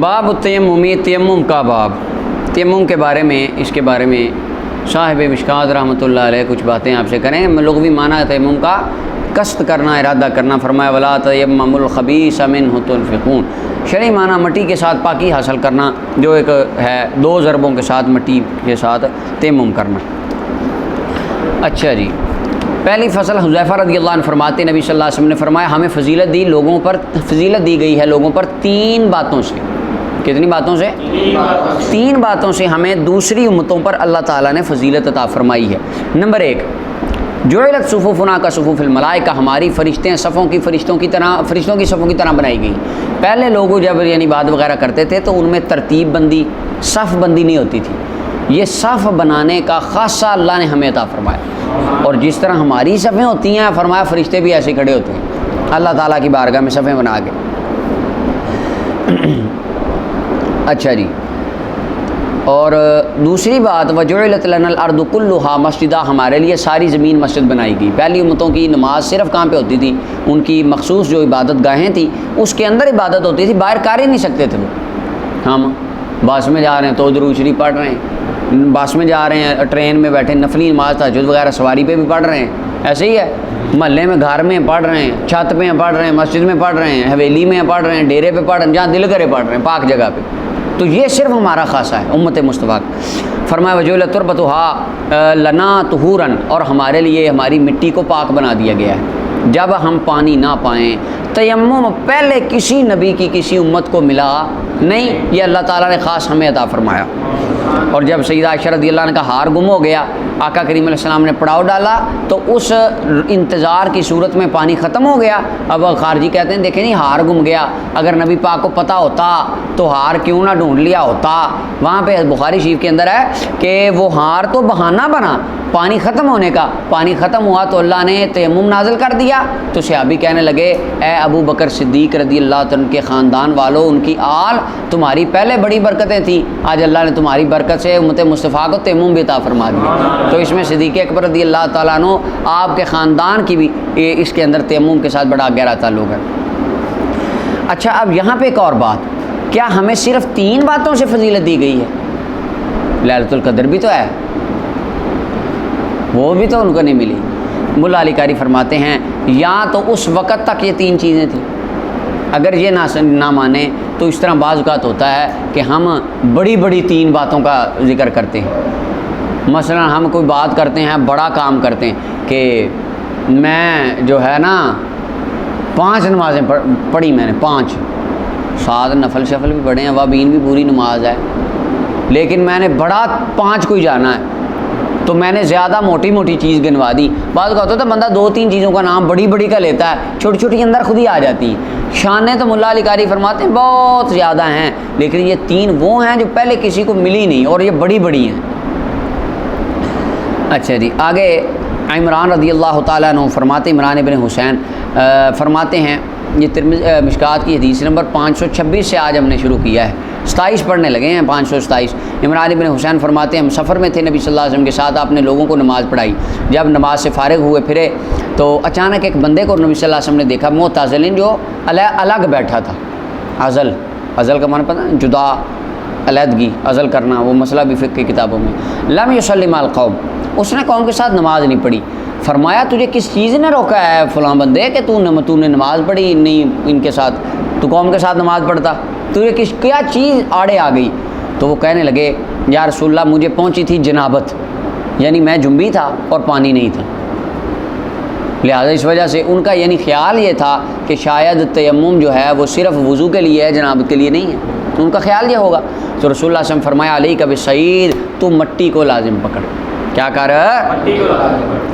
باب التیممی، تیمم کا باب۔ تیمم کے بارے میں، اس کے بارے میں صاحب مشکات رحمۃ اللہ علیہ کچھ باتیں آپ سے کریں۔ لغوی معنی تیمم کا قصد کرنا، ارادہ کرنا۔ فرمایا ولا تیمموا الخبیث منہ تنفقون۔ شرعی معنی مٹی کے ساتھ پاکی حاصل کرنا، جو ایک ہے دو ضربوں کے ساتھ مٹی کے ساتھ تیمم کرنا۔ اچھا جی، پہلی فصل حذیفہ رضی اللہ عنہ فرماتے نبی صلی اللہ علیہ وسلم نے فرمایا ہمیں فضیلت دی گئی ہے لوگوں پر تین باتوں سے۔ کتنی باتوں سے؟ تین باتوں سے ہمیں دوسری امتوں پر اللہ تعالیٰ نے فضیلت عطا فرمائی ہے۔ نمبر ایک، جعلت صفوفنا کا صفوف الملائکہ، ہماری فرشتیں صفوں کی فرشتوں کی صفوں کی طرح بنائی گئی۔ پہلے لوگ جب بات وغیرہ کرتے تھے تو ان میں ترتیب بندی، صف بندی نہیں ہوتی تھی۔ یہ صف بنانے کا خاصہ اللہ نے ہمیں عطا فرمایا، اور جس طرح ہماری صفیں ہوتی ہیں فرمایا فرشتے بھی ایسے کھڑے ہوتے ہیں اللہ تعالیٰ کی بارگاہ میں صفیں بنا کے۔ اچھا جی، اور دوسری بات وجعلت لنا الارض کلھا مسجدا، ہمارے لیے ساری زمین مسجد بنائی گئی۔ پہلی امتوں کی نماز صرف کہاں پہ ہوتی تھی؟ ان کی مخصوص جو عبادت گاہیں تھیں اس کے اندر عبادت ہوتی تھی، باہر کر ہی نہیں سکتے تھے وہ۔ ہم بس میں جا رہے ہیں تو درود شریف پڑھ رہے ہیں، بس میں جا رہے ہیں، ٹرین میں بیٹھے نفلی نماز تہجد وغیرہ سواری پہ بھی پڑھ رہے ہیں، ایسے ہی ہے۔ محلے میں گھر میں پڑھ رہے ہیں، چھت پہ پڑھ رہے ہیں، مسجد میں پڑھ رہے ہیں، حویلی میں پڑھ رہے ہیں، ڈیرے پہ پڑھ رہے ہیں، جہاں دل کرے پڑھ رہے ہیں، پاک جگہ پہ۔ تو یہ صرف ہمارا خاصہ ہے امت مصطفیٰ کا۔ فرمایا وجعلت تربتھا لنا طہورا، اور ہمارے لیے ہماری مٹی کو پاک بنا دیا گیا ہے جب ہم پانی نہ پائیں۔ تیمم پہلے کسی نبی کی کسی امت کو ملا نہیں، یہ اللہ تعالیٰ نے خاص ہمیں عطا فرمایا۔ اور جب سیدہ عائشہ رضی اللہ عنہ کا ہار گم ہو گیا، آقا کریم علیہ السلام نے پڑاؤ ڈالا تو اس انتظار کی صورت میں پانی ختم ہو گیا۔ اب خارجی کہتے ہیں دیکھیں نہیں ہار گم گیا، اگر نبی پاک کو پتہ ہوتا تو ہار کیوں نہ ڈھونڈ لیا ہوتا۔ وہاں پہ بخاری شریف کے اندر ہے کہ وہ ہار تو بہانہ بنا پانی ختم ہونے کا، پانی ختم ہوا تو اللہ نے تیمم نازل کر دیا۔ تو صحابی کہنے لگے اے ابو بکر صدیق رضی اللہ عنہ کے خاندان والوں، ان کی آل تمہاری پہلے بڑی برکتیں تھیں، آج اللہ نے تمہاری برکت سے امت مصطفیٰ کو تیمم بھی عطا فرما دیا۔ تو اس میں صدیق اکبر رضی اللہ تعالیٰ عنہ آپ کے خاندان کی بھی اس کے اندر تیمم کے ساتھ بڑا گہرا تعلق ہے۔ اچھا، اب یہاں پہ ایک اور بات، کیا ہمیں صرف تین باتوں سے فضیلت دی گئی ہے؟ لیلۃ القدر بھی تو ہے، وہ بھی تو ان کو نہیں ملی۔ ملا علی قاری فرماتے ہیں یا تو اس وقت تک یہ تین چیزیں تھیں، اگر یہ نہ مانے تو اس طرح بعض اوقات ہوتا ہے کہ ہم بڑی بڑی تین باتوں کا ذکر کرتے ہیں۔ مثلا ہم کوئی بات کرتے ہیں، بڑا کام کرتے ہیں کہ میں جو ہے نا 5 نمازیں پڑھی، میں نے 5، 7 نفل شفل بھی پڑھے ہیں، وابین بھی پوری نماز ہے، لیکن میں نے بڑا 5 کو ہی جانا ہے، تو میں نے زیادہ موٹی موٹی چیز گنوا دی۔ بعض کا ہوتا ہے بندہ 2-3 چیزوں کا نام بڑی بڑی کا لیتا ہے، چھوٹی چھوٹی اندر خود ہی آ جاتی ہیں۔ شانیں تو ملا علی قاری فرماتے ہیں بہت زیادہ ہیں، لیکن یہ 3 وہ ہیں جو پہلے کسی کو ملی نہیں، اور یہ بڑی بڑی ہیں۔ اچھا جی، آگے عمران رضی اللہ تعالیٰ عنہ فرماتے، عمران ابن حسین فرماتے ہیں، یہ مشکات کی حدیث نمبر 526 سے آج ہم نے شروع کیا ہے، 27 پڑھنے لگے ہیں، 527۔ عمران ابن حسین فرماتے ہیں ہم سفر میں تھے نبی صلی اللہ علیہ وسلم کے ساتھ، آپ نے لوگوں کو نماز پڑھائی۔ جب نماز سے فارغ ہوئے پھرے تو اچانک ایک بندے کو نبی صلی اللہ علیہ وسلم نے دیکھا، معتزلین، جو الگ بیٹھا تھا۔ عزل کا معنی پتہ ہے؟ جدا، علیحدگی، عزل کرنا، وہ مسئلہ بھی فقہ کی کتابوں میں۔ لم یصلی مع القوم، اس نے قوم کے ساتھ نماز نہیں پڑھی۔ فرمایا تجھے کس چیز نے روکا ہے فلاں بندے کہ تو نے نماز پڑھی نہیں ان کے ساتھ، تو قوم کے ساتھ نماز پڑھتا، تجھے کیا چیز آڑے آ گئی؟ تو وہ کہنے لگے یا رسول اللہ مجھے پہنچی تھی جنابت، یعنی میں جنبی تھا اور پانی نہیں تھا، لہذا اس وجہ سے ان کا یعنی خیال یہ تھا کہ شاید تیمم جو ہے وہ صرف وضو کے لیے ہے، جنابت کے لیے نہیں ہے، ان کا خیال یہ ہوگا۔ تو رسول اللہ صلی اللہ علیہ وسلم فرمایا علیک بالصعید، تو مٹی کو لازم پکڑ، کیا کر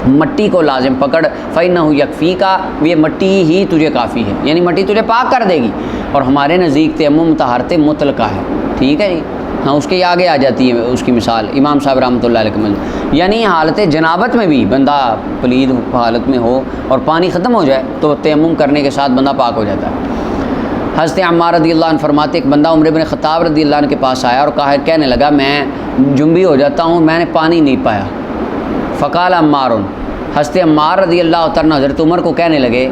مٹی کو لازم پکڑ، فإنہ یکفیک، یہ مٹی ہی تجھے کافی ہے، یعنی مٹی تجھے پاک کر دے گی۔ اور ہمارے نزدیک تیمم طہارت مطلقہ ہے، ٹھیک ہے جی، ہاں اس کے آگے آ جاتی ہے اس کی مثال امام صاحب رحمۃ اللہ علیہ کے، یعنی حالت جنابت میں بھی بندہ پلید حالت میں ہو اور پانی ختم ہو جائے تو تیمم کرنے کے ساتھ بندہ پاک ہو جاتا ہے۔ حضرت عمار رضی اللہ عنہ فرماتے ایک بندہ عمر بن خطاب رضی اللہ عنہ کے پاس آیا اور کہنے لگا میں جنبی ہو جاتا ہوں، میں نے پانی نہیں پایا۔ فقال عمار، حضرت عمار رضی اللہ عنہ حضرت عمر کو کہنے لگے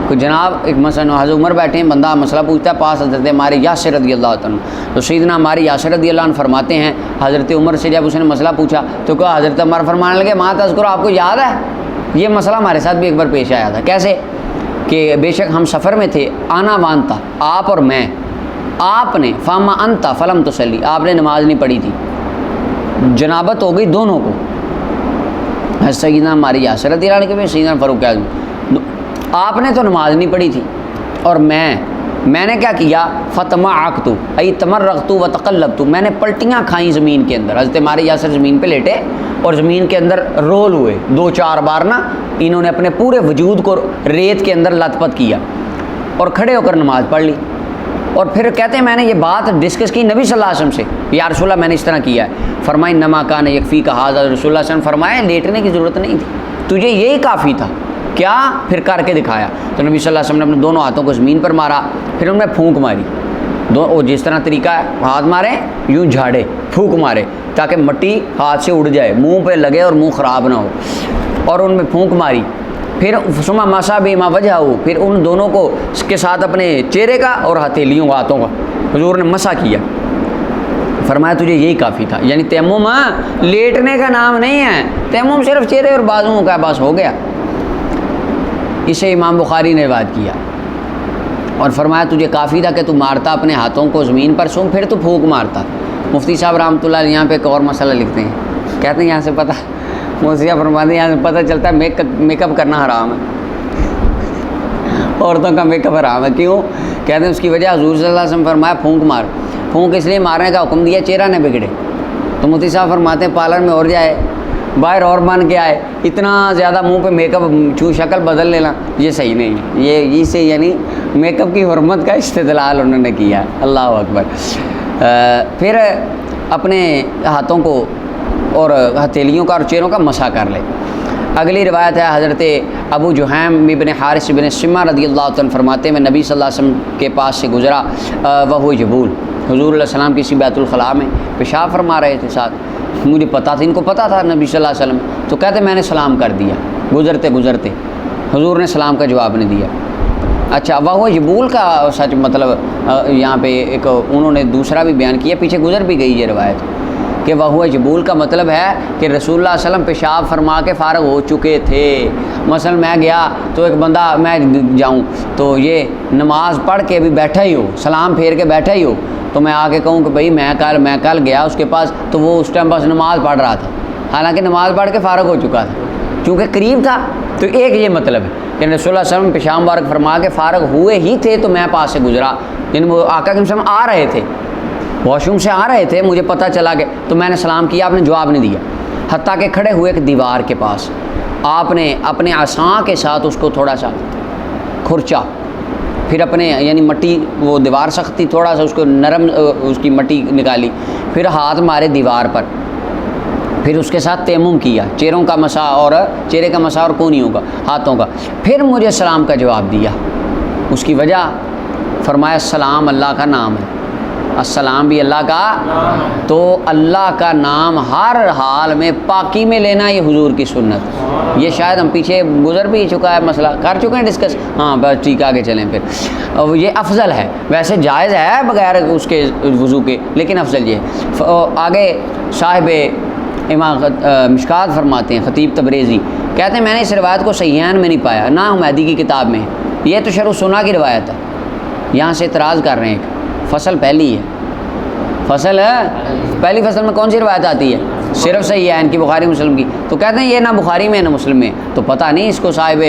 کوئی جناب ایک مثلا حضرت عمر بیٹھے ہیں، بندہ مسئلہ پوچھتا ہے، پاس حضرت ہمارے یاسر رضی اللہ عنہ، تو سیدنا ہمارے یاسر رضی اللہ عنہ فرماتے ہیں حضرت عمر سے جب اس نے مسئلہ پوچھا تو کہا، حضرت عمر فرمانے لگے ماں تذکرو، آپ کو یاد ہے یہ مسئلہ ہمارے ساتھ بھی ایک بار پیش آیا تھا، کیسے کہ بے شک ہم سفر میں تھے، آنا وانتا، آپ اور میں، آپ نے فاما انتا فلم تصلی، آپ نے نماز نہیں پڑھی تھی، جنابت ہو گئی دونوں کو، سیدنا ہماری یاسر رضی اللہ عنہ کے بھی، سیدنا فاروق اعظم، آپ نے تو نماز نہیں پڑھی تھی اور میں نے کیا کیا، فتمعقت ای تمرغت و تقلبت، میں نے پلٹیاں کھائیں زمین کے اندر، حضرت ہمارے یاسر زمین پہ لیٹے اور زمین کے اندر رول ہوئے 2-4 بار نا، انہوں نے اپنے پورے وجود کو ریت کے اندر لت پت کیا اور کھڑے ہو کر نماز پڑھ لی، اور پھر کہتے ہیں میں نے یہ بات ڈسکس کی نبی صلی اللہ علیہ وسلم سے، یا رسول اللہ میں نے اس طرح کیا ہے، فرمائے انما کان یکفی کا حاضر، رسول اللہ صلی اللہ علیہ وسلم فرمائے لیٹنے کی ضرورت نہیں تھی، تجھے یہی کافی تھا، کیا پھر کر کے دکھایا، تو نبی صلی اللہ علیہ وسلم نے اپنے دونوں ہاتھوں کو زمین پر مارا، پھر ان میں پھونک ماری، جس طرح طریقہ ہے ہاتھ مارے یوں جھاڑے، پھونک مارے تاکہ مٹی ہاتھ سے اڑ جائے، منہ پہ لگے اور منہ خراب نہ ہو، اور ان میں پھونک ماری، پھر ثم مسح بہما وجہہ، پھر ان دونوں کو اس کے ساتھ اپنے چہرے کا اور ہتھیلیوں ہاتھوں کا حضور نے مسح کیا، فرمایا تجھے یہی کافی تھا، یعنی تیمم لیٹنے کا نام نہیں ہے، تیمم صرف چہرے اور بازوؤں کا بس ہو گیا۔ اسے امام بخاری نے روایت کیا اور فرمایا تجھے کافی تھا کہ تو مارتا اپنے ہاتھوں کو زمین پر، سم پھر تو پھونک مارتا۔ مفتی صاحب رحمۃ اللہ علیہ یہاں پہ ایک اور مسئلہ لکھتے ہیں، کہتے ہیں یہاں سے پتہ، مفتی صاحب فرماتے ہیں یہاں سے پتہ چلتا ہے میک اپ کرنا حرام ہے، عورتوں کا میک اپ حرام ہے، کیوں؟ کہتے ہیں اس کی وجہ حضور صلی اللہ علیہ وسلم فرمایا پھونک مار، پھونک اس لیے مارنے کا حکم دیا چہرہ نہ بگڑے، تو مفتی صاحب فرماتے ہیں پارلر میں اور جائے، باہر اور بن کے آئے، اتنا زیادہ منہ پہ میک اپ شکل بدل لینا یہ صحیح نہیں ہے، یہ سے یعنی میک اپ کی حرمت کا استدلال انہوں نے کیا، اللہ اکبر۔ پھر اپنے ہاتھوں کو اور ہتھیلیوں کا اور چہروں کا مسح کر لے۔ اگلی روایت ہے حضرت ابو جہیم ابن حارث ابن سمہ رضی اللہ عنہ فرماتے ہیں میں نبی صلی اللہ علیہ وسلم کے پاس سے گزرا، وہ جبول، حضور علیہ السلام کسی بیت الخلاء میں پیشاب فرما رہے تھے ساتھ، مجھے پتہ تھا، ان کو پتہ تھا نبی صلی اللہ علیہ وسلم، تو کہتے میں نے سلام کر دیا گزرتے گزرتے، حضور نے سلام کا جواب نہیں دیا۔ اچھا وہ جبول کا سچ مطلب یہاں پہ ایک انہوں نے دوسرا بھی بیان کیا، پیچھے گزر بھی گئی یہ روایت کہ وہ جبول کا مطلب ہے کہ رسول اللہ علیہ وسلم پیشاب فرما کے فارغ ہو چکے تھے، مثلا میں گیا تو ایک بندہ میں جاؤں تو یہ نماز پڑھ کے بھی بیٹھا ہی ہو، سلام پھیر کے بیٹھا ہی ہو، تو میں آ کے کہوں کہ بھائی میں کل گیا اس کے پاس تو وہ اس ٹائم بس نماز پڑھ رہا تھا، حالانکہ نماز پڑھ کے فارغ ہو چکا تھا، چونکہ قریب تھا، تو ایک یہ مطلب ہے کہ رسول اللہ صلی اللہ علیہ وسلم پیشاب مبارک فرما کے فارغ ہوئے ہی تھے تو میں پاس سے گزرا، یعنی وہ آقا کے وسلم آ رہے تھے، واش روم سے آ رہے تھے، مجھے پتہ چلا کہ تو میں نے سلام کیا، آپ نے جواب نہیں دیا، حتیٰ کہ کھڑے ہوئے ایک دیوار کے پاس آپ نے اپنے عصا کے ساتھ اس کو تھوڑا سا کھرچا، پھر اپنے یعنی مٹی، وہ دیوار سخت تھی، تھوڑا سا اس کو نرم اس کی مٹی نکالی، پھر ہاتھ مارے دیوار پر، پھر اس کے ساتھ تیمم کیا، چہروں کا مسح اور چہرے کا مسح اور کونیوں کا، ہاتھوں کا، پھر مجھے سلام کا جواب دیا۔ اس کی وجہ فرمایا السلام اللہ کا نام ہے، السلام بھی اللہ کا، تو اللہ کا نام ہر حال میں پاکی میں لینا یہ حضور کی سنت، یہ شاید ہم پیچھے گزر بھی چکا ہے، مسئلہ کر چکے ہیں ڈسکس، ہاں بس ٹھیک، آگے چلیں پھر، یہ افضل ہے، ویسے جائز ہے بغیر اس کے وضو کے، لیکن افضل یہ ہے۔ آگے صاحب امام مشکات فرماتے ہیں، خطیب تبریزی کہتے ہیں میں نے اس روایت کو صحیحین میں نہیں پایا، نہ حمیدی کی کتاب میں، یہ تو شرح سنا کی روایت ہے، یہاں سے اعتراض کر رہے ہیں، فصل پہلی ہے، فصل پہلی فصل میں کون سی روایت آتی ہے؟ صرف صحیحین کی، بخاری مسلم کی، تو کہتے ہیں یہ نہ بخاری میں نہ مسلم میں، تو پتہ نہیں اس کو صاحب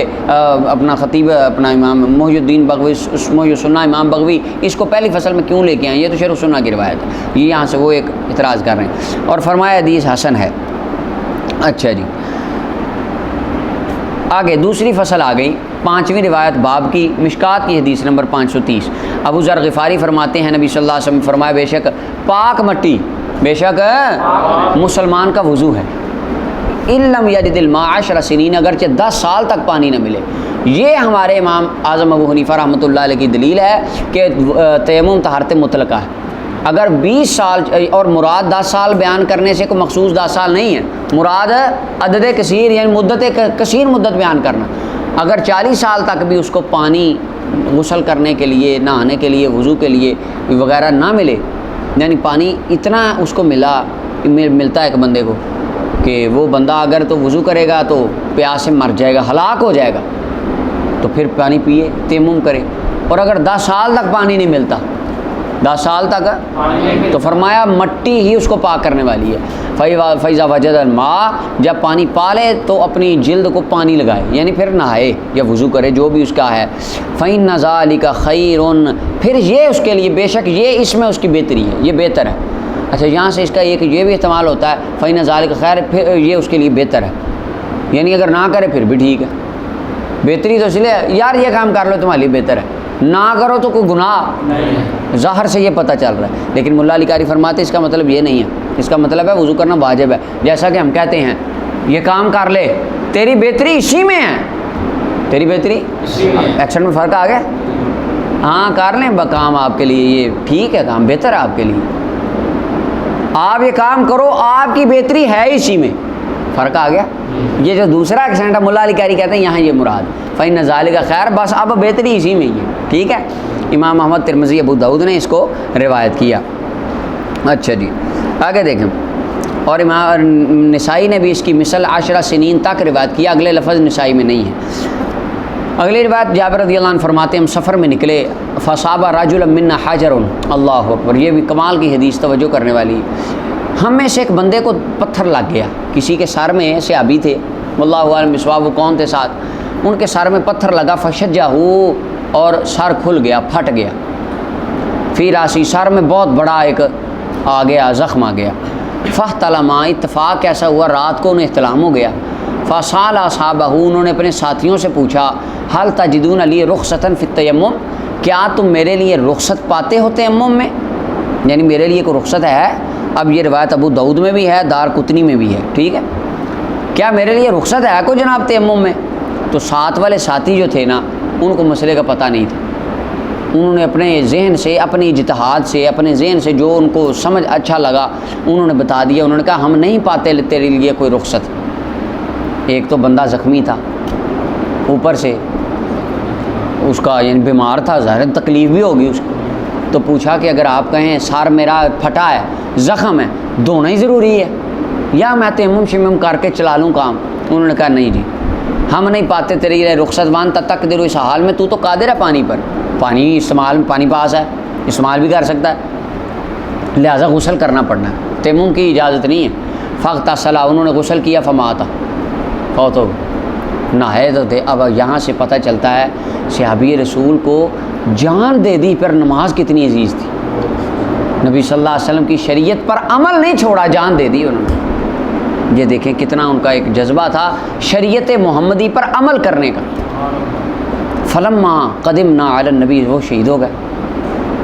اپنا خطیب اپنا امام محی الدین بغوی محی السنہ امام بغوی اس کو پہلی فصل میں کیوں لے کے آئیں، یہ تو شرح سنہ کی روایت ہے، یہ یہاں سے وہ ایک اعتراض کر رہے ہیں، اور فرمایا حدیث حسن ہے۔ اچھا جی، آگے دوسری فصل آ گئی، 5ویں روایت باب کی، مشکات کی حدیث نمبر 530، ابو ذر غفاری فرماتے ہیں نبی صلی اللہ علیہ وسلم فرمایا بے شک پاک مٹی، بے شک مسلمان کا وضو ہے، ان لم یجد الماء 10 سنین، اگرچہ 10 سال تک پانی نہ ملے، یہ ہمارے امام اعظم ابو حنیفہ رحمۃ اللہ علیہ کی دلیل ہے کہ تیمم طہارت مطلقہ ہے، اگر 20 سال اور مراد 10 سال بیان کرنے سے کوئی مخصوص 10 سال نہیں ہے، مراد عدد کثیر یعنی مدت کثیر مدت بیان کرنا، اگر 40 سال تک بھی اس کو پانی غسل کرنے کے لیے، نہانے کے لیے، وضو کے لیے وغیرہ نہ ملے، یعنی پانی اتنا اس کو ملتا ہے ایک بندے کو کہ وہ بندہ اگر تو وضو کرے گا تو پیاس سے مر جائے گا، ہلاک ہو جائے گا، تو پھر پانی پیے، تیمم کرے۔ اور اگر 10 سال تک پانی نہیں ملتا، 10 سال تک، تو فرمایا مٹی ہی اس کو پاک کرنے والی ہے۔ فیضا وجد الماء، جب پانی پا لے تو اپنی جلد کو پانی لگائے، یعنی پھر نہائے یا وضو کرے، جو بھی اس کا ہے۔ فإن ذلک خیر، پھر یہ اس کے لیے، بے شک یہ اس میں اس کی بہتری ہے، یہ بہتر ہے۔ اچھا، یہاں سے اس کا ایک یہ بھی استعمال ہوتا ہے، فإن ذلک خیر، پھر یہ اس کے لیے بہتر ہے، یعنی اگر نہ کرے پھر بھی ٹھیک ہے۔ بہتری تو اس لیے یار یہ کام کر لو تمہارے لیے بہتر ہے، نہ کرو تو کوئی گناہ نہیں، ظاہر سے یہ پتہ چل رہا ہے۔ لیکن ملا علی قاری فرماتے اس کا مطلب یہ نہیں ہے، اس کا مطلب ہے وضو کرنا واجب ہے، جیسا کہ ہم کہتے ہیں یہ کام کر لے، تیری بہتری اسی میں ہے، تیری بہتری ایکشن میں فرق آ گیا، ہاں کر لیں کام، آپ کے لیے یہ ٹھیک ہے، کام بہتر ہے آپ کے لیے، آپ یہ کام کرو، آپ کی بہتری ہے اسی میں، فرق آ گیا۔ یہ جو دوسرا ایکسنٹ ہے ملا علی قاری کہتے ہیں یہاں یہ مراد فإن ذالک خیر، بس اب بہتری اسی میں ہی ہے، ٹھیک ہے۔ امام احمد، ترمذی، ابو داؤد نے اس کو روایت کیا۔ اچھا جی، آگے دیکھیں، اور امام نسائی نے بھی اس کی مثل 10 سنین تک روایت کیا، اگلے لفظ نسائی میں نہیں ہے۔ اگلی روایت جابر رضی اللہ عنہ فرماتے ہیں ہم سفر میں نکلے، فصاب رجلا منا حجر، اللہ اکبر، یہ بھی کمال کی حدیث، توجہ کرنے والی۔ ہم میں سے ایک بندے کو پتھر لگ گیا، کسی کے سر میں، صحابی تھے، واللہ عالم بصواب، وہ کون تھے ساتھ، ان کے سر میں پتھر لگا، فشجہ، اور سر کھل گیا، پھٹ گیا، فی راسی، سر میں بہت بڑا ایک آ گیا، زخم آ گیا، فاحتلم، اتفاق ایسا ہوا رات کو انہیں احتلام ہو گیا، فسال اصحابہ، انہوں نے اپنے ساتھیوں سے پوچھا، حل تجدون لی رخصتا فی التیمم، کیا تم میرے لیے رخصت پاتے ہو تیمم میں، یعنی میرے لیے کوئی رخصت ہے؟ اب یہ روایت ابو داؤد میں بھی ہے، دار قطنی میں بھی ہے، ٹھیک ہے، کیا میرے لیے رخصت ہے کوئی جناب تیمم میں؟ تو ساتھ والے ساتھی جو تھے نا، ان کو مسئلے کا پتہ نہیں تھا، انہوں نے اپنے ذہن سے، اپنی اجتہاد سے، اپنے ذہن سے جو ان کو سمجھ اچھا لگا انہوں نے بتا دیا، انہوں نے کہا ہم نہیں پاتے تیرے لیے کوئی رخصت۔ ایک تو بندہ زخمی تھا، اوپر سے اس کا یعنی بیمار تھا، ظاہر تکلیف بھی ہوگی اس کو، تو پوچھا کہ اگر آپ کہیں سر میرا پھٹا ہے، زخم ہے، دھونا ہی ضروری ہے یا میں تیمم شمم کر کے چلا لوں کام؟ انہوں نے کہا نہیں جی، ہم نہیں پاتے تیرے لیے رخصت، وانت تقدر، اس حال میں تو قادر ہے پانی پر، پانی استعمال، پانی پاس ہے، استعمال بھی کر سکتا ہے، لہٰذا غسل کرنا پڑنا ہے، تیمم کی اجازت نہیں ہے۔ فاغتسل، انہوں نے غسل کیا، فمات، فوت ہو گئے، نہائے تو تھے۔ اب یہاں سے پتہ چلتا ہے صحابی رسول کو جان دے دی، پر نماز کتنی عزیز تھی، نبی صلی اللہ علیہ وسلم کی شریعت پر عمل نہیں چھوڑا، جان دے دی انہوں نے۔ یہ دیکھیں کتنا ان کا ایک جذبہ تھا شریعت محمدی پر عمل کرنے کا۔ فلما قدمنا علی النبی، وہ شہید ہو گئے۔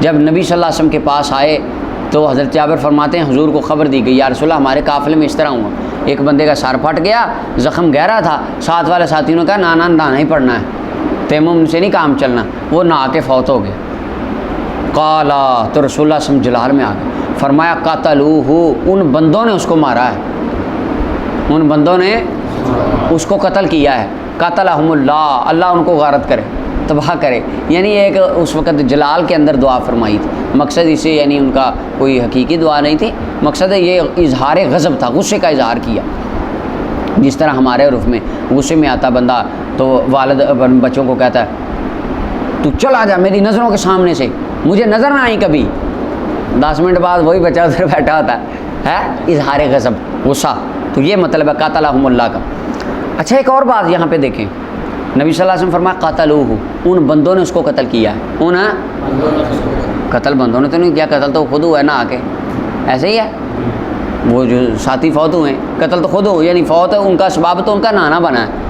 جب نبی صلی اللہ علیہ وسلم کے پاس آئے تو حضرت جابر فرماتے ہیں حضور کو خبر دی گئی، یا رسول اللہ ہمارے قافلے میں اس طرح ہوا، ایک بندے کا سر پھٹ گیا، زخم گہرا تھا، ساتھ والے ساتھیوں نے کہا نہ ہی پڑھنا ہے، تیمم سے نہیں کام چلنا، وہ نہا کے فوت ہو گیا۔ قالا، تو رسول اللہ صلی اللہ علیہ وسلم جلال میں آ گئے، فرمایا قتلوہ، ان بندوں نے اس کو مارا ہے، ان بندوں نے اس کو قتل کیا ہے، قتلہم اللہ، اللہ ان کو غارت کرے، تباہ کرے، یعنی ایک اس وقت جلال کے اندر دعا فرمائی تھی، مقصد اسے یعنی ان کا کوئی حقیقی دعا نہیں تھی، مقصد یہ اظہار غضب تھا، غصے کا اظہار کیا، جس طرح ہمارے عرف میں غصے میں آتا بندہ تو والد بچوں کو کہتا ہے تو چلا جا میری نظروں کے سامنے سے، مجھے نظر نہ آئی کبھی، 10 منٹ بعد وہی بچہ ادھر بیٹھا ہوتا ہے، اظہار غضب، غصہ، تو یہ مطلب ہے قاتلہم اللہ کا۔ اچھا ایک اور بات یہاں پہ دیکھیں، نبی صلی اللہ علیہ وسلم فرمایا قاتلوہ، ان بندوں نے اس کو قتل کیا ہے، ان قتل بندوں نے تو نہیں کیا، قتل تو خود ہوا ہے نا آ کے، ایسے ہی ہے، وہ جو ساتھی فوت ہوئے ہیں قتل تو خود ہو، یعنی فوت ہے ان کا سبب تو ان کا نہانا بنا ہے،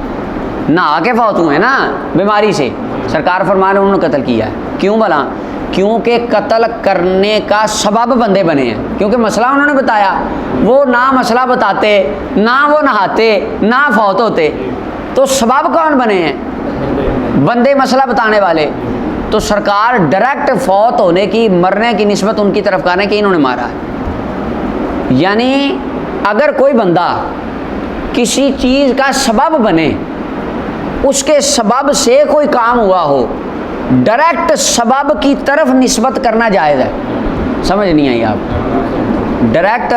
نہا کے فوت ہوئے ہیں نا بیماری سے، سرکار فرما رہے انہوں نے قتل کیا ہے، کیوں بھلا؟ کیونکہ قتل کرنے کا سبب بندے بنے ہیں، کیونکہ مسئلہ انہوں نے بتایا، وہ نہ مسئلہ بتاتے، نہ وہ نہاتے، نہ فوت ہوتے، تو سبب کون بنے ہیں؟ بندے مسئلہ بتانے والے، تو سرکار ڈائریکٹ فوت ہونے کی، مرنے کی نسبت ان کی طرف کرنے کہ انہوں نے مارا ہے، یعنی اگر کوئی بندہ کسی چیز کا سبب بنے اس کے سبب سے کوئی کام ہوا ہو، ڈائریکٹ سبب کی طرف نسبت کرنا جائز ہے. سمجھ نہیں آئی آپ؟ ڈائریکٹ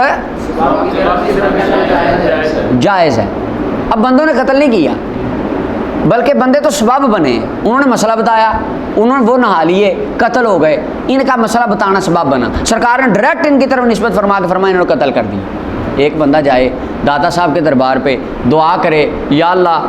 جائز ہے. اب بندوں نے قتل نہیں کیا، بلکہ بندے تو سبب بنے. انہوں نے مسئلہ بتایا، انہوں نے وہ نہا لیے، قتل ہو گئے، ان کا مسئلہ بتانا سبب بنا. سرکار نے ڈائریکٹ ان کی طرف نسبت فرما کے فرمایا انہوں نے قتل کر دی. ایک بندہ جائے داتا صاحب کے دربار پہ دعا کرے، یا اللہ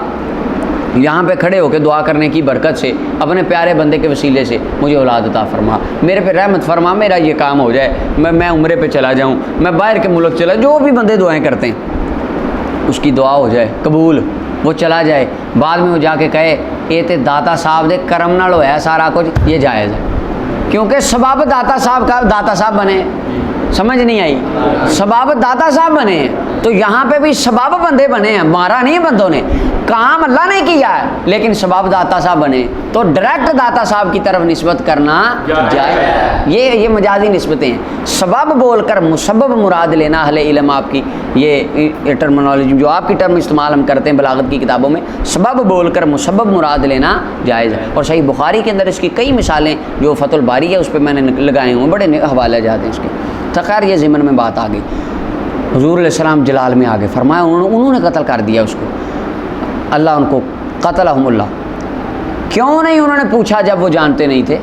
یہاں پہ کھڑے ہو کے دعا کرنے کی برکت سے اپنے پیارے بندے کے وسیلے سے مجھے اولاد عطا فرما، میرے پہ رحمت فرما، میرا یہ کام ہو جائے، میں عمرے پہ چلا جاؤں، میں باہر کے ملک چلا، جو بھی بندے دعائیں کرتے ہیں اس کی دعا ہو جائے قبول، وہ چلا جائے، بعد میں وہ جا کے کہے یہ تے داتا صاحب دے کرم نال ہویا ہے سارا کچھ، یہ جائز ہے. کیونکہ سبب داتا صاحب کا داتا صاحب بنے. سمجھ نہیں آئی؟ سبب داتا صاحب بنے ہیں تو یہاں پہ بھی سبب بندے بنے ہیں، مارا نہیں بندوں نے، کام اللہ نے کیا ہے لیکن سبب داتا صاحب بنے. تو ڈائریکٹ داتا صاحب کی طرف نسبت کرنا جائز. یہ مجازی نسبتیں ہیں. سبب بول کر مسبب مراد لینا اہل علم آپ کی یہ ٹرمنالوجی جو آپ کی ٹرم استعمال ہم کرتے ہیں بلاغت کی کتابوں میں، سبب بول کر مسبب مراد لینا جائز ہے. اور صحیح بخاری کے اندر اس کی کئی مثالیں جو فتح الباری ہے اس پہ میں نے لگائے ہوئے، بڑے حوالے جاتے ہیں اس کے. تو خیر یہ ضمن میں بات آ گئی. حضور علیہ السلام جلال میں آگے فرمایا انہوں نے قتل کر دیا اس کو، اللہ ان کو قتلہم اللہ. کیوں نہیں انہوں نے پوچھا جب وہ جانتے نہیں تھے؟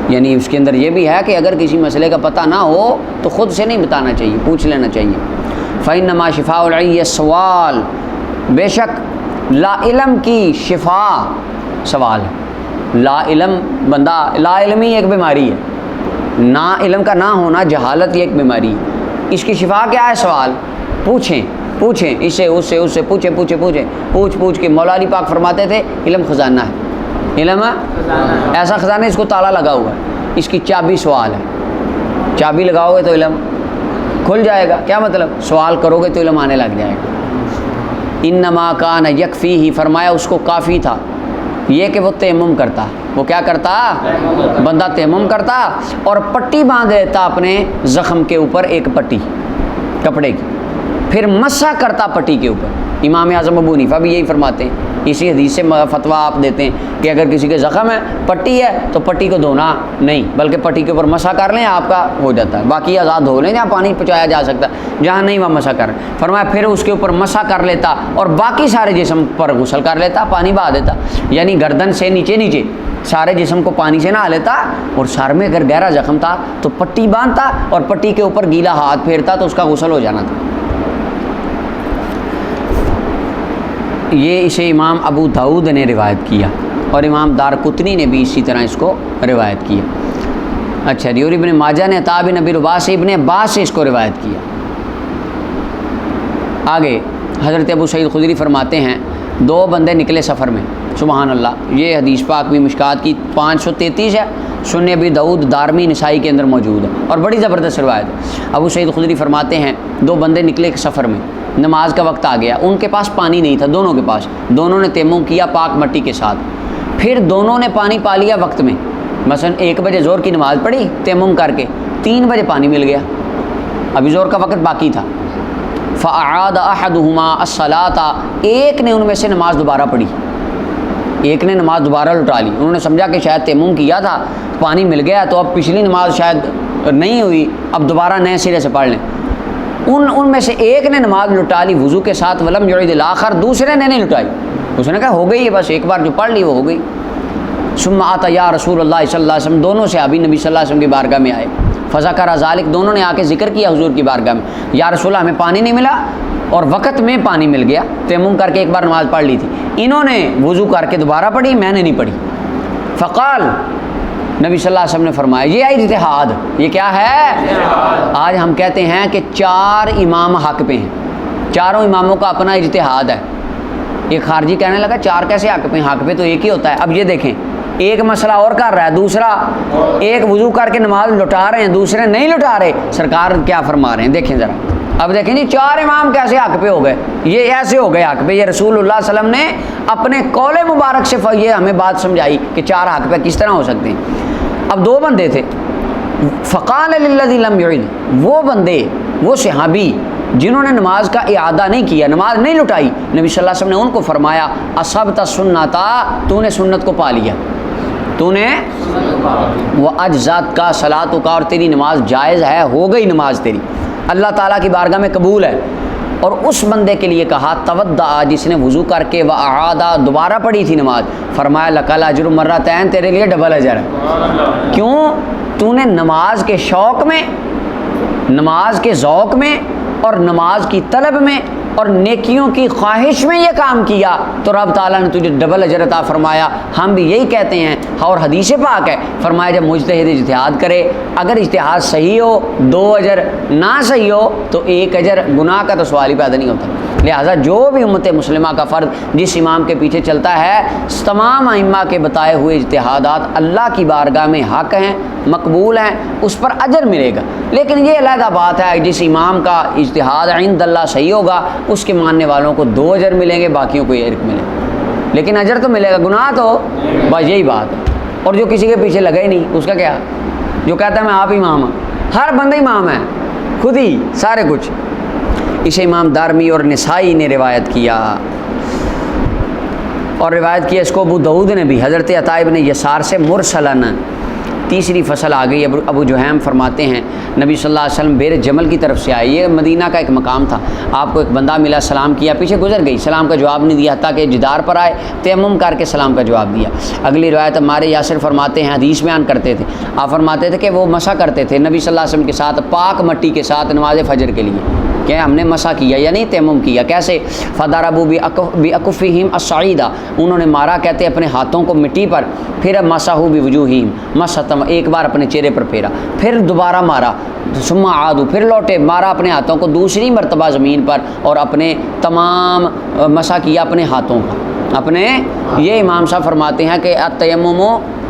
یعنی اس کے اندر یہ بھی ہے کہ اگر کسی مسئلے کا پتہ نہ ہو تو خود سے نہیں بتانا چاہیے، پوچھ لینا چاہیے. فإنما شفاء العی السوال، بے شک لا علم کی شفا سوال ہے. لا علم بندہ، لا علمی ایک بیماری ہے، نا علم کا نہ ہونا جہالت یہ ایک بیماری ہے. اس کی شفا کیا ہے؟ سوال. پوچھیں اسے اس سے پوچھ کے. مولا علی پاک فرماتے تھے علم خزانہ ہے، علم ایسا خزانہ اس کو تالا لگا ہوا ہے، اس کی چابی سوال ہے. چابی لگاؤ گے تو علم کھل جائے گا. کیا مطلب؟ سوال کرو گے تو علم آنے لگ جائے گا. انما کان یکفیہ، فرمایا اس کو کافی تھا یہ کہ وہ تیمم کرتا. وہ کیا کرتا؟ بندہ تیمم کرتا اور پٹی باندھ دیتا اپنے زخم کے اوپر، ایک پٹی کپڑے کی، پھر مسح کرتا پٹی کے اوپر. امام اعظم ابو حنیفہ بھی یہی فرماتے ہیں، اسی حدیث سے فتویٰ آپ دیتے ہیں کہ اگر کسی کے زخم ہے، پٹی ہے، تو پٹی کو دھونا نہیں بلکہ پٹی کے اوپر مسح کر لیں، آپ کا ہو جاتا ہے. باقی آزاد دھو لیں، جہاں پانی پہنچایا جا سکتا ہے، جہاں نہیں وہاں مسح کر. فرمایا پھر اس کے اوپر مسح کر لیتا اور باقی سارے جسم پر غسل کر لیتا، پانی بہا دیتا. یعنی گردن سے نیچے سارے جسم کو پانی سے نہا لیتا، اور سر میں اگر گہرا زخم تھا تو پٹی باندھتا اور پٹی کے اوپر گیلا ہاتھ پھیرتا تو اس کا غسل ہو جانا تھا. یہ اسے امام ابو داؤد نے روایت کیا اور امام دارقطنی نے بھی اسی طرح اس کو روایت کیا. اچھا جی. اور ابن ماجہ نے عطا بن ابی رباح سے ابن عباس سے اس کو روایت کیا. آگے حضرت ابو سعید خدری فرماتے ہیں دو بندے نکلے سفر میں. سبحان اللہ. یہ حدیث پاک بھی مشکات کی 533 ہے، سنن ابی داؤد، دارمی، نسائی کے اندر موجود ہے اور بڑی زبردست روایت ہے. ابو سعید خدری فرماتے ہیں دو بندے نکلے سفر میں، نماز کا وقت آ گیا، ان کے پاس پانی نہیں تھا، دونوں کے پاس. دونوں نے تیمم کیا پاک مٹی کے ساتھ، پھر دونوں نے پانی پا لیا وقت میں. مثلا 1 بجے زور کی نماز پڑھی تیمم کر کے، 3 بجے پانی مل گیا، ابھی زور کا وقت باقی تھا. فاعاد احدہما الصلاۃ، ایک نے ان میں سے نماز دوبارہ پڑھی، ایک نے نماز دوبارہ لٹا لی. انہوں نے سمجھا کہ شاید تیمم کیا تھا، پانی مل گیا تو اب پچھلی نماز شاید نہیں ہوئی، اب دوبارہ نئے سرے سے پڑھ لیں. ان میں سے ایک نے نماز لٹا لی وضو کے ساتھ، ولم یعد الاخر، دوسرے نے نہیں لٹائی. اس نے کہا ہو گئی ہے، بس ایک بار جو پڑھ لی وہ ہو گئی. ثم آتا یا رسول اللہ صلی اللہ علیہ وسلم، دونوں صحابی نبی صلی اللہ علیہ وسلم کی بارگاہ میں آئے. فذکر ذلک، دونوں نے آ کے ذکر کیا حضور کی بارگاہ میں، یا رسول اللہ ہمیں پانی نہیں ملا اور وقت میں پانی مل گیا، تیمم کر کے ایک بار نماز پڑھ لی تھی، انہوں نے وضو کر کے دوبارہ پڑھی، میں نے نہیں پڑھی. فقال، نبی صلی اللہ علیہ وسلم نے فرمایا یہ اجتہاد، یہ کیا ہے؟ آج ہم کہتے ہیں کہ 4 امام حق پہ ہیں، چاروں اماموں کا اپنا اجتہاد ہے. ایک خارجی کہنے لگا 4 کیسے حق پہ ہیں؟ حق پہ تو ایک ہی ہوتا ہے. اب یہ دیکھیں، ایک مسئلہ اور کر رہا ہے، دوسرا ایک وضو کر کے نماز لٹا رہے ہیں، دوسرے نہیں لٹا رہے. سرکار کیا فرما رہے ہیں دیکھیں ذرا. اب دیکھیں جی 4 امام کیسے حق پہ ہو گئے؟ یہ ایسے ہو گئے حق پہ، یہ رسول اللہ صلی اللہ علیہ وسلم نے اپنے قول مبارک سے یہ ہمیں بات سمجھائی کہ 4 حق پہ کس طرح ہو سکتے ہیں. اب 2 بندے تھے. فقال للذی لم یعد، وہ بندے، وہ صحابی جنہوں نے نماز کا اعادہ نہیں کیا، نماز نہیں لٹائی، نبی صلی اللہ علیہ وسلم نے ان کو فرمایا اصبت سنتا، تو نے سنت کو پا لیا، تو نے وہ اجزات کا صلاتک کا، اور تیری نماز جائز ہے، ہو گئی نماز تیری، اللہ تعالیٰ کی بارگاہ میں قبول ہے۔ اور اس بندے کے لیے کہا تودع، جس نے وضو کر کے وہ اعادہ دوبارہ پڑھی تھی نماز، فرمایا لکل اجر مرتین، تیرے لیے ڈبل اجر ہے۔ کیوں؟ تو نے نماز کے شوق میں، نماز کے ذوق میں، اور نماز کی طلب میں، اور نیکیوں کی خواہش میں یہ کام کیا، تو رب تعالیٰ نے تجھے ڈبل اجر عطا فرمایا۔ ہم بھی یہی کہتے ہیں، اور حدیث پاک ہے، فرمایا جب مجتہد اجتہاد کرے، اگر اجتہاد صحیح ہو 2 اجر، نہ صحیح ہو تو 1 اجر، گناہ کا تو سوال ہی پیدا نہیں ہوتا۔ لہٰذا جو بھی امت مسلمہ کا فرد جس امام کے پیچھے چلتا ہے، تمام ائمہ کے بتائے ہوئے اجتہادات اللہ کی بارگاہ میں حق ہیں، مقبول ہیں، اس پر اجر ملے گا۔ لیکن یہ علیحدہ بات ہے، جس امام کا اجتہاد عند اللہ صحیح ہوگا، اس کے ماننے والوں کو 2 اجر ملیں گے، باقیوں کو 1 ملے گا، لیکن اجر تو ملے گا، گناہ تو بس یہی بات ہے۔ اور جو کسی کے پیچھے لگا ہی نہیں، اس کا کیا؟ جو کہتا ہے میں آپ امام ہوں، ہر بندہ امام ہے، خود ہی سارے کچھ۔ اسے امام دارمی اور نسائی نے روایت کیا، اور روایت کیا اس کو ابو داؤد نے بھی، حضرت عطا ابن یسار سے مرسلاً۔ تیسری فصل آ گئی۔ ابو جہیم فرماتے ہیں نبی صلی اللہ علیہ وسلم بیر جمل کی طرف سے آئے، یہ مدینہ کا ایک مقام تھا، آپ کو ایک بندہ ملا، سلام کیا، پیچھے گزر گئی، سلام کا جواب نہیں دیا، حتیٰ کہ جدار پر آئے، تیمم کر کے سلام کا جواب دیا۔ اگلی روایت ہمارے یاسر فرماتے ہیں، حدیث بیان کرتے تھے، آپ فرماتے تھے کہ وہ مسح کرتے تھے نبی صلی اللہ علیہ وسلم کے ساتھ پاک مٹی کے ساتھ نماز فجر کے لیے، کہ ہم نے مسح کیا یا نہیں، تیمم کیا۔ کیسے؟ فضربوا باکفہم الصعیدہ، انہوں نے مارا کہتے اپنے ہاتھوں کو مٹی پر، پھر مسحوا بوجوہہم، مسحتم، ایک بار اپنے چہرے پر پھیرا، پھر دوبارہ مارا، ثم عادوا، پھر لوٹے، مارا اپنے ہاتھوں کو دوسری مرتبہ زمین پر، اور اپنے تمام مسح کیا اپنے ہاتھوں کا اپنے۔ یہ امام صاحب فرماتے ہیں کہ التیمم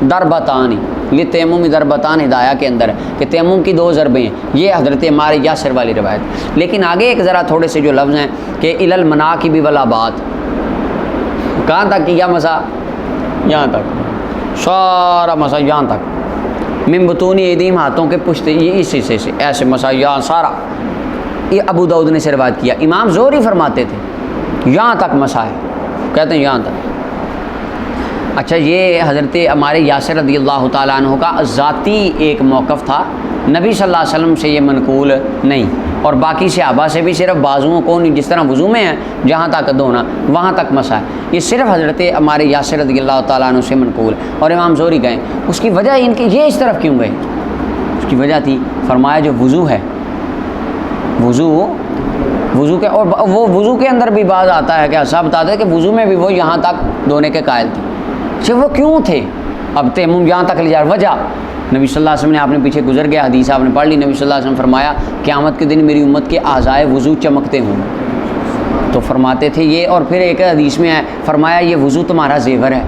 ضربتان، یہ تیمم ضربتان ہدایہ کے اندر ہے کہ تیمم کی 2 ضربیں ہیں، یہ حضرت ہمارے یاسر والی روایت۔ لیکن آگے ایک ذرا تھوڑے سے جو لفظ ہیں کہ الی المناکب والآباد، کہاں تک کیا مسح؟ یہاں تک، سارا مسح یہاں تک، من بطون ایدیہم، ہاتھوں کے پشت، یہ اس حصے سے ایسے مسح یہاں سارا۔ یہ ابو داؤد نے سے روایت کیا۔ امام زہری فرماتے تھے یہاں تک مسح ہے، کہتے ہیں یہاں تک۔ اچھا، یہ حضرت ہمارے یاسر رضی اللہ تعالیٰ عنہ کا ذاتی ایک موقف تھا، نبی صلی اللہ علیہ وسلم سے یہ منقول نہیں، اور باقی صحابہ سے بھی صرف بازوؤں کو نہیں، جس طرح وضو میں ہے جہاں تک دھونا وہاں تک مسح ہے، یہ صرف حضرت ہمارے یاسر رضی اللہ تعالیٰ عنہ سے منقول ہے۔ اور امام زہری گئے، اس کی وجہ ان کی یہ اس طرف کیوں گئے؟ اس کی وجہ تھی، فرمایا جو وضو ہے، وضو کے، اور وہ وضو کے اندر بھی بعض آتا ہے کہ صاحب بتاتے ہیں کہ وضو میں بھی وہ یہاں تک دھونے کے قائل تھے۔ اچھا، وہ کیوں تھے؟ اب تیمم یہاں تک لے جا، وجہ نبی صلی اللہ علیہ وسلم نے، آپ نے پیچھے گزر گیا حدیث آپ نے پڑھ لی، نبی صلی اللہ علیہ وسلم فرمایا قیامت کے دن میری امت کے اعضائے وضو چمکتے ہوں، تو فرماتے تھے یہ، اور پھر ایک حدیث میں ہے فرمایا یہ وضو تمہارا زیور ہے،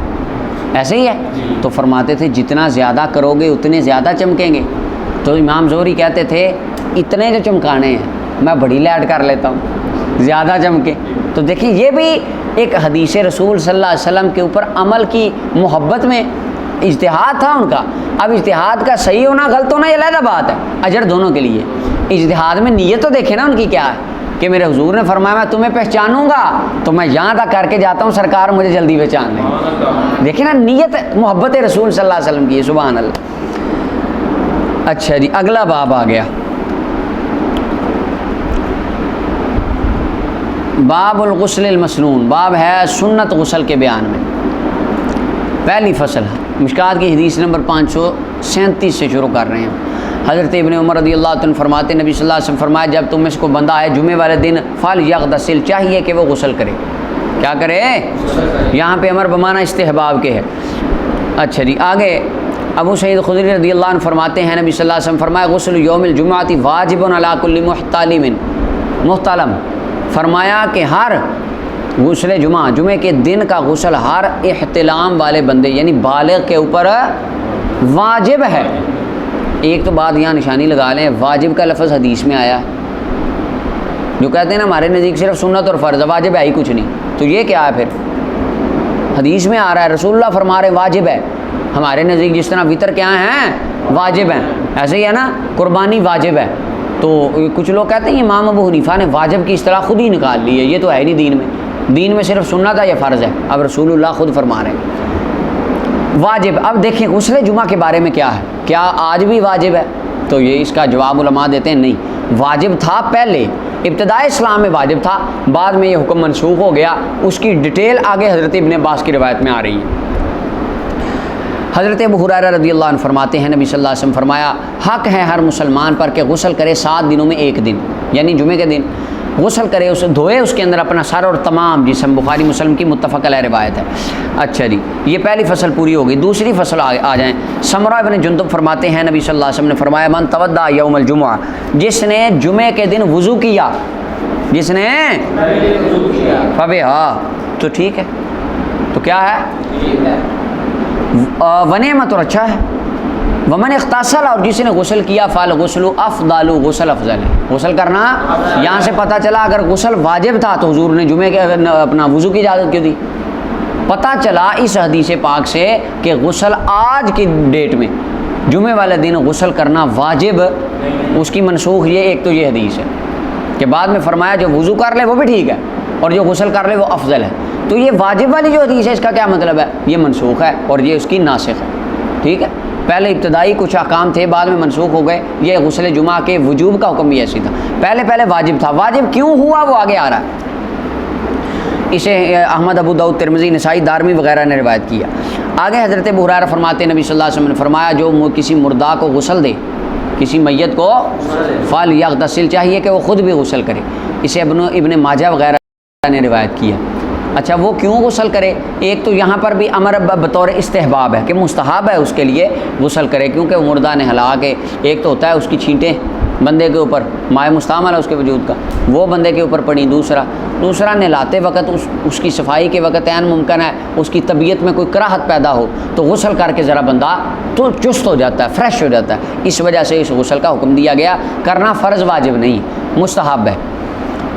ایسے ہی ہے، تو فرماتے تھے جتنا زیادہ کرو گے اتنے زیادہ چمکیں گے۔ تو امام زہری کہتے تھے اتنے جو چمکانے ہیں میں بڑی لائٹ کر لیتا ہوں، زیادہ چمکے۔ تو دیکھیے یہ بھی ایک حدیث رسول صلی اللہ علیہ وسلم کے اوپر عمل کی محبت میں اجتہاد تھا ان کا۔ اب اجتہاد کا صحیح ہونا غلط ہونا یہ علیحدہ بات ہے، اجر دونوں کے لیے۔ اجتہاد میں نیت تو دیکھیں نا ان کی کیا ہے، کہ میرے حضور نے فرمایا میں تمہیں پہچانوں گا تو میں یہاں تک کر کے جاتا ہوں، سرکار مجھے جلدی پہچان لیں۔ دیکھیں نا نیت محبت رسول صلی اللہ علیہ وسلم کی ہے، سبحان اللہ۔ اچھا جی، اگلا باب آ گیا، باب الغسل المسنون، باب ہے سنت غسل کے بیان میں۔ پہلی فصل مشکات کی حدیث نمبر 537 سے شروع کر رہے ہیں۔ حضرت ابن عمر رضی اللہ عنہ فرماتے نبی صلی اللہ علیہ وسلم فرمایا جب تم اس کو بندہ ہے جمعے والے دن فلیغتسل، چاہیے کہ وہ غسل کرے، کیا کرے؟ یہاں پہ امر بمانا استحباب کے ہے۔ اچھا جی، آگے ابو سعید خدری رضی اللہ عنہ فرماتے ہیں نبی صلی اللہ علیہ وسلم فرمایا غسل یوم الجمعۃ واجب علی کل محتلم، فرمایا کہ ہر غسل جمعے کے دن کا غسل ہر احتلام والے بندے یعنی بالغ کے اوپر واجب ہے۔ ایک تو بات یہاں نشانی لگا لیں، واجب کا لفظ حدیث میں آیا ہے، جو کہتے ہیں نا ہمارے نزدیک صرف سنت اور فرض، واجب ہے ہی کچھ نہیں، تو یہ کیا ہے؟ پھر حدیث میں آ رہا ہے رسول اللہ فرما رہے واجب ہے، ہمارے نزدیک جس طرح وطر کیا ہیں واجب ہیں، ایسے ہی ہے نا، قربانی واجب ہے، تو کچھ لوگ کہتے ہیں امام ابو حنیفہ نے واجب کی اصطلاح خود ہی نکال لی ہے، یہ تو ہے نہیں دین میں صرف سنت ہے یا فرض ہے، اب رسول اللہ خود فرما رہے ہیں واجب۔ اب دیکھیں غسل جمعہ کے بارے میں کیا ہے، کیا آج بھی واجب ہے؟ تو یہ اس کا جواب علماء دیتے ہیں نہیں، واجب تھا پہلے ابتدائی اسلام میں واجب تھا، بعد میں یہ حکم منسوخ ہو گیا، اس کی ڈیٹیل آگے حضرت ابن عباس کی روایت میں آ رہی ہے۔ حضرت ابو ہریرہ رضی اللہ عنہ فرماتے ہیں نبی صلی اللہ علیہ وسلم فرمایا حق ہے ہر مسلمان پر کہ غسل کرے 7 دنوں میں ایک دن، یعنی جمعے کے دن غسل کرے، اسے دھوئے اس کے اندر اپنا سر اور تمام جسم، بخاری مسلم کی متفق علیہ روایت ہے۔ اچھا جی، یہ پہلی فصل پوری ہوگی، دوسری فصل آ جائیں۔ سمرہ ابن جندب فرماتے ہیں نبی صلی اللہ علیہ وسلم نے فرمایا من تودع یوم الجمعہ، جس نے جمعے کے دن وضو کیا، جس نے فبہا، تو ٹھیک ہے، تو کیا ہے ونعمت، اور اچھا ہے۔ ومن اغتسل، اور جس نے غسل کیا فالغسل افضل، غسل افضل ہے، غسل کرنا۔ یہاں سے پتہ چلا اگر غسل واجب تھا تو حضور نے جمعے کے اپنا وضو کی اجازت کیوں دی؟ پتہ چلا اس حدیث پاک سے کہ غسل آج کی ڈیٹ میں جمعے والے دن غسل کرنا واجب، اس کی منسوخ یہ ایک تو یہ حدیث ہے کہ بعد میں فرمایا جو وضو کر لے وہ بھی ٹھیک ہے اور جو غسل کر لے وہ افضل ہے، تو یہ واجب والی جو حدیث ہے اس کا کیا مطلب ہے؟ یہ منسوخ ہے اور یہ اس کی ناسخ ہے، ٹھیک ہے۔ پہلے ابتدائی کچھ احکام تھے، بعد میں منسوخ ہو گئے، یہ غسل جمعہ کے وجوب کا حکم بھی ایسی تھا، پہلے واجب تھا، واجب کیوں ہوا وہ آگے آ رہا ہے۔ اسے احمد، ابو داؤد، ترمذی، نسائی، دارمی وغیرہ نے روایت کیا۔ آگے حضرت ابو ہریرہ فرماتے ہیں نبی صلی اللہ علیہ وسلم نے فرمایا جو کسی مردہ کو غسل دے، کسی میت کو فلیغتسل، چاہیے کہ وہ خود بھی غسل کرے، اسے ابن ماجہ وغیرہ نے روایت کیا۔ اچھا وہ کیوں غسل کرے؟ ایک تو یہاں پر بھی امر بطور استحباب ہے کہ مستحب ہے اس کے لیے غسل کرے، کیونکہ وہ مردہ نے ہلا کے، ایک تو ہوتا ہے اس کی چھینٹیں بندے کے اوپر، مائع مستعمل ہے اس کے وجود کا، وہ بندے کے اوپر پڑی، دوسرا نہلاتے وقت اس کی صفائی کے وقت عین ممکن ہے اس کی طبیعت میں کوئی کراہت پیدا ہو تو غسل کر کے ذرا بندہ تو چست ہو جاتا ہے، فریش ہو جاتا ہے، اس وجہ سے اس غسل کا حکم دیا گیا، کرنا فرض واجب نہیں، مستحب ہے۔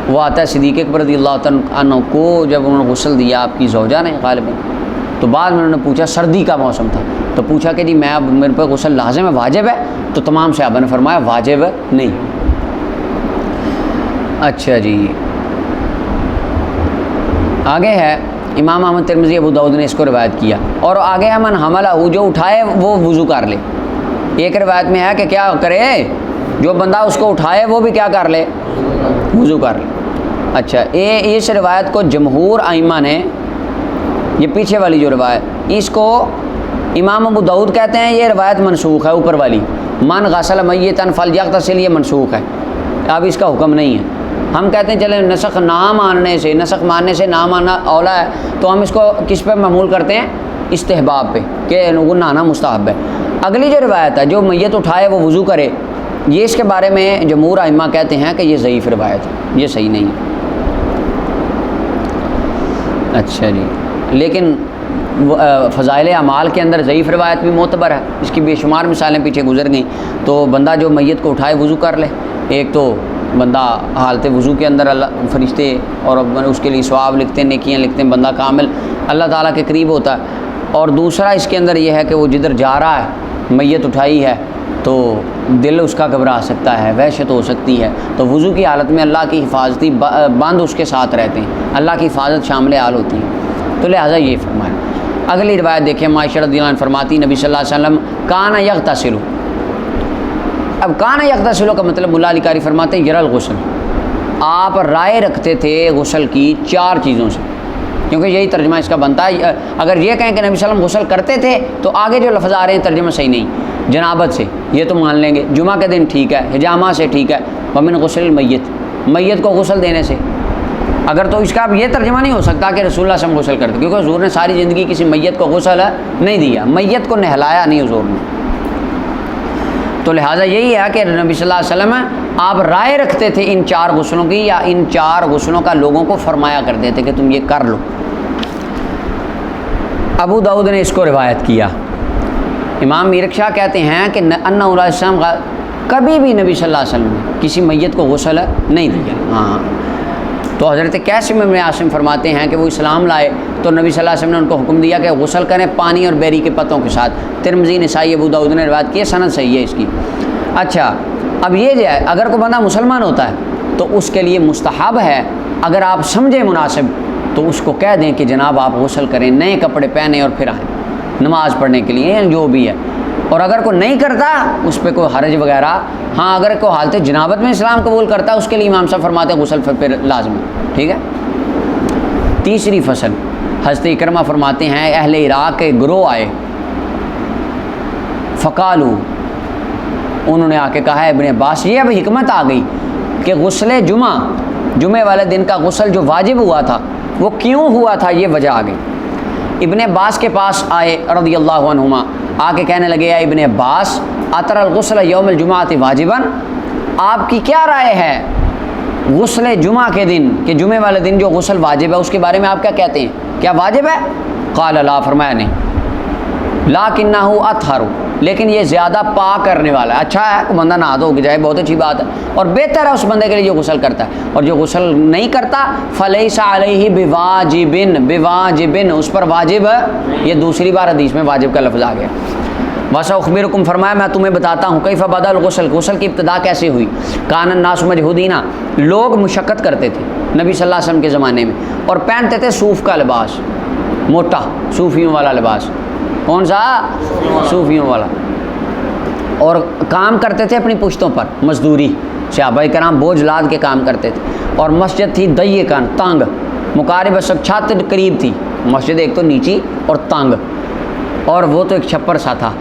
وہ آتا ہے صدیق اکبر رضی اللہ عنہ کو جب انہوں نے غسل دیا آپ کی زوجہ نے غالباً، تو بعد میں انہوں نے پوچھا، سردی کا موسم تھا، تو پوچھا کہ جی میں اب میرے پہ غسل لازم ہے، واجب ہے؟ تو تمام صحابہ نے فرمایا واجب نہیں۔ اچھا جی، آگے ہے امام احمد، ترمذی، ابو داؤد نے اس کو روایت کیا، اور آگے ہے من حملہ، جو اٹھائے وہ وضو کر لے۔ ایک روایت میں ہے کہ کیا کرے، جو بندہ اس کو اٹھائے وہ بھی کیا کر لے، وضو کر لے۔ اچھا اس روایت کو جمہور ائمہ نے، یہ پیچھے والی جو روایت، اس کو امام ابو داؤد کہتے ہیں یہ روایت منسوخ ہے، اوپر والی من غسل میتا فلیغتسل، یہ منسوخ ہے، اب اس کا حکم نہیں ہے۔ ہم کہتے ہیں چلیں نسخ نہ ماننے سے نہ ماننا اولا ہے، تو ہم اس کو کس پہ معمول کرتے ہیں؟ استحباب پہ، کہ نہانا مستحب ہے۔ اگلی جو روایت ہے جو میت اٹھائے وہ وضو کرے، یہ اس کے بارے میں جمہور ائمہ کہتے ہیں کہ یہ ضعیف روایت ہے، یہ صحیح نہیں ہے۔ اچھا جی، لیکن فضائل اعمال کے اندر ضعیف روایت بھی معتبر ہے، اس کی بے شمار مثالیں پیچھے گزر گئیں۔ تو بندہ جو میت کو اٹھائے وضو کر لے، ایک تو بندہ حالت وضو کے اندر اللہ فرشتے اور اس کے لیے ثواب لکھتے ہیں، نیکیاں لکھتے ہیں، بندہ کامل اللہ تعالیٰ کے قریب ہوتا ہے، اور دوسرا اس کے اندر یہ ہے کہ وہ جدھر جا رہا ہے، میت اٹھائی ہے تو دل اس کا گھبرا سکتا ہے، وحشت ہو سکتی ہے، تو وضو کی حالت میں اللہ کی حفاظتی بند اس کے ساتھ رہتے ہیں، اللہ کی حفاظت شامل حال ہوتی ہے، تو لہٰذا یہ فرمایا۔ اگلی روایت دیکھیں، عائشہ رضی اللہ عنہ فرماتی نبی صلی اللہ علیہ وسلم کان یغتسل، اب کان یغتسل کا مطلب ملا علی قاری فرماتے ہیں یرى الغسل، آپ رائے رکھتے تھے غسل کی 4 چیزوں سے، کیونکہ یہی ترجمہ اس کا بنتا ہے۔ اگر یہ کہیں کہ نبی صلی اللہ علیہ وسلم غسل کرتے تھے تو آگے جو لفظ آ رہے ہیں ترجمہ صحیح نہیں، جنابت سے یہ تو مان لیں گے، جمعہ کے دن ٹھیک ہے، حجامہ سے ٹھیک ہے، ومن غسل المیت، میت کو غسل دینے سے، اگر تو اس کا اب یہ ترجمہ نہیں ہو سکتا کہ رسول اللہ صلی اللہ علیہ وسلم غسل کرتے، کیونکہ حضور نے ساری زندگی کسی میت کو غسل نہیں دیا، میت کو نہلایا نہیں حضور نے، تو لہٰذا یہی ہے کہ نبی صلی اللہ علیہ وسلم آپ رائے رکھتے تھے ان 4 غسلوں کی، یا ان 4 غسلوں کا لوگوں کو فرمایا کرتے تھے کہ تم یہ کر لو۔ ابو داؤد نے اس کو روایت کیا۔ امام میرک شاہ کہتے ہیں کہ انہ علیہ السلام کبھی بھی نبی صلی اللہ علیہ وسلم نے کسی میت کو غسل نہیں دیا۔ ہاں، تو حضرت قاسم بن عاصم فرماتے ہیں کہ وہ اسلام لائے تو نبی صلی اللہ علیہ وسلم نے ان کو حکم دیا کہ غسل کریں پانی اور بیری کے پتوں کے ساتھ۔ ترمذی، نسائی، ابو داؤد نے روایت کی ہے، سند صحیح ہے اس کی۔ اچھا اب یہ جو ہے اگر کوئی بندہ مسلمان ہوتا ہے تو اس کے لیے مستحب ہے، اگر آپ سمجھیں مناسب تو اس کو کہہ دیں کہ جناب آپ غسل کریں، نئے کپڑے پہنیں اور پھر آئیں نماز پڑھنے کے لیے یا جو بھی ہے۔ اور اگر کوئی نہیں کرتا اس پہ کوئی حرج وغیرہ، ہاں اگر کوئی حالت جنابت میں اسلام قبول کرتا ہے اس کے لیے امام صاحب فرماتے ہیں غسل پھر لازم ہے، ٹھیک ہے۔ تیسری فصل، حضرت اکرمہ فرماتے ہیں اہل عراق کے گروہ آئے، فقالو، انہوں نے آ کے کہا ہے ابن عباس، یہ اب حکمت آ گئی کہ غسل جمعے والے دن کا غسل جو واجب ہوا تھا وہ کیوں ہوا تھا، یہ وجہ آ گئی۔ ابن عباس کے پاس آئے رضی اللہ عنہما، آ کے کہنے لگے یا ابن عباس اتر الغسل یوم الجمعۃ واجباً، آپ کی کیا رائے ہے غسل جمعہ کے دن کہ جمعے والے دن جو غسل واجب ہے اس کے بارے میں آپ کیا کہتے ہیں، کیا واجب ہے؟ قال لا، فرمایا نہیں، لیکنہ اطہر، لیکن یہ زیادہ پاک کرنے والا ہے، اچھا ہے کہ بندہ نہا دھو کے جائے، بہت اچھی بات ہے، اور بہتر ہے اس بندے کے لیے جو غسل کرتا ہے، اور جو غسل نہیں کرتا فلیس علیہ بواجبن، اس پر واجب ہے، یہ دوسری بار حدیث میں واجب کا لفظ آ گیا۔ وَسَأُخْبِرُكُمْ، فرمایا میں تمہیں بتاتا ہوں کیف بدأ الغسل، غسل کی ابتدا کیسے ہوئی۔ کان الناس مجہودین، لوگ مشقت کرتے تھے نبی صلی اللہ علیہ وسلم کے زمانے میں، اور پہنتے تھے صوف کا لباس، موٹا صوفیوں والا لباس، کون سا؟ صوفیوں والا، اور کام کرتے تھے اپنی پشتوں پر مزدوری، صحابہ کرام بوجھ لاد کے کام کرتے تھے، اور مسجد تھی ضیقاً، تنگ، مقارب سب چھت قریب تھی مسجد، ایک تو نیچی اور تنگ، اور وہ تو ایک چھپر سا تھا،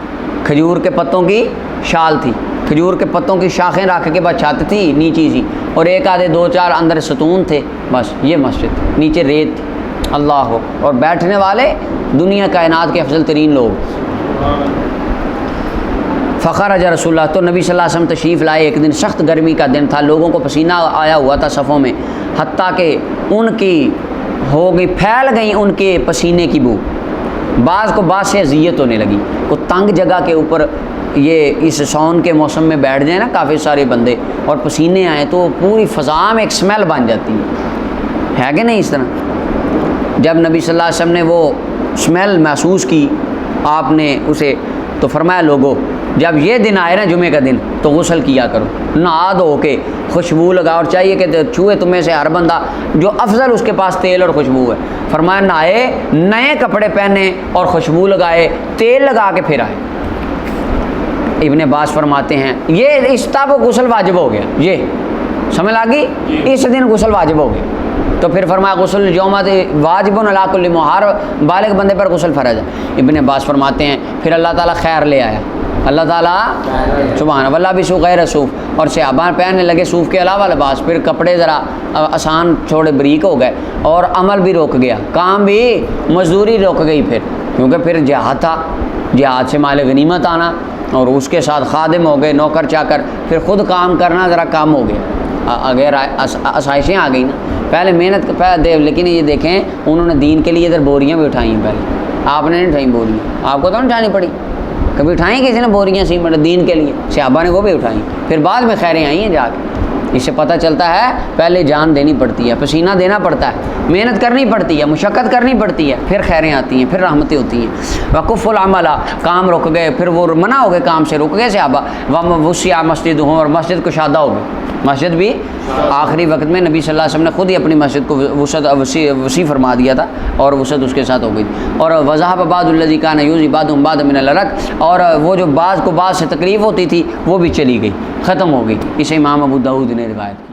کھجور کے پتوں کی شال تھی، کھجور کے پتوں کی شاخیں رکھ کے بس چھت تھی نیچی سی، اور ایک آدھے دو چار اندر ستون تھے، بس یہ مسجد، نیچے ریت تھی، اللہ ہو، اور بیٹھنے والے دنیا کائنات کے افضل ترین لوگ۔ فخرج رسول اللہ، تو نبی صلی اللہ علیہ وسلم تشریف لائے، ایک دن سخت گرمی کا دن تھا، لوگوں کو پسینہ آیا ہوا تھا صفوں میں، حتیٰ کہ ان کی ہو گئی، پھیل گئی ان کے پسینے کی بو، بعض کو بعض سے اذیت ہونے لگی، کو تنگ جگہ کے اوپر یہ اس سون کے موسم میں بیٹھ جائیں نا کافی سارے بندے اور پسینے آئیں تو پوری فضا میں ایک سمیل بن جاتی ہے کہ نہیں اس طرح۔ جب نبی صلی اللہ علیہ وسلم نے وہ سمیل محسوس کی آپ نے اسے، تو فرمایا لوگوں جب یہ دن آئے نا جمعے کا دن تو غسل کیا کرو، نہا دھو کے خوشبو لگا، اور چاہیے کہ چھوئے تمہیں سے ہر بندہ جو افضل اس کے پاس تیل اور خوشبو ہے، فرمایا نہائے، نئے کپڑے پہنے اور خوشبو لگائے، تیل لگا کے پھر آئے۔ ابن عباس فرماتے ہیں یہ اس طرح غسل واجب ہو گیا، یہ سمجھ لگی، اس دن غسل واجب ہو گیا، تو پھر فرمایا غسل یومات واجب علی کل محر، بالغ بندے پر غسل فرض ہے۔ ابن عباس فرماتے ہیں پھر اللہ تعالیٰ خیر لے آیا، اللہ تعالیٰ سبحان اللہ بھی سوخ غیر صوف، اور صحابہ پہننے لگے صوف کے علاوہ لباس، پھر کپڑے ذرا آسان تھوڑے بریک ہو گئے، اور عمل بھی رک گیا، کام بھی، مزدوری رک گئی پھر، کیونکہ پھر جہاد تھا، جہاد سے مال غنیمت آنا، اور اس کے ساتھ خادم ہو گئے، نوکر چاکر، پھر خود کام کرنا ذرا کم ہو گیا، اگر آسائشیں آ گئی نا، پہلے محنت پہلے، لیکن یہ دیکھیں انہوں نے دین کے لیے ادھر بوریاں بھی اٹھائیں، پہلے آپ نے نہیں اٹھائیں بوریاں، آپ کو تو نہیں اٹھانی پڑی، کبھی اٹھائیں کسی نے بوریاں سیمنٹ دین کے لیے، صحابہ نے وہ بھی اٹھائیں، پھر بعد میں خیریں آئی ہیں جا کے۔ اس سے پتہ چلتا ہے پہلے جان دینی پڑتی ہے، پسینہ دینا پڑتا ہے، محنت کرنی پڑتی ہے، مشقت کرنی پڑتی ہے، پھر خیریں آتی ہیں، پھر رحمتیں ہوتی ہیں۔ وقف العمل، کام رک گئے، پھر وہ منع ہو گئے، کام سے رک گئے صحابہ، وسع مسجد ہوں، اور مسجد کشادہ ہو گئی، مسجد بھی آخری وقت میں نبی صلی اللہ علیہ وسلم نے خود ہی اپنی مسجد کو وسیع فرما دیا تھا، اور وسعت اس کے ساتھ ہو گئی، اور وذهب بعض الذی کان یؤذی بعضهم بعضا من العرق، اور وہ جو بعض کو بعض سے تکلیف ہوتی تھی وہ بھی چلی گئی، ختم ہو گئی۔ اسے امام ابو داؤد نے روایت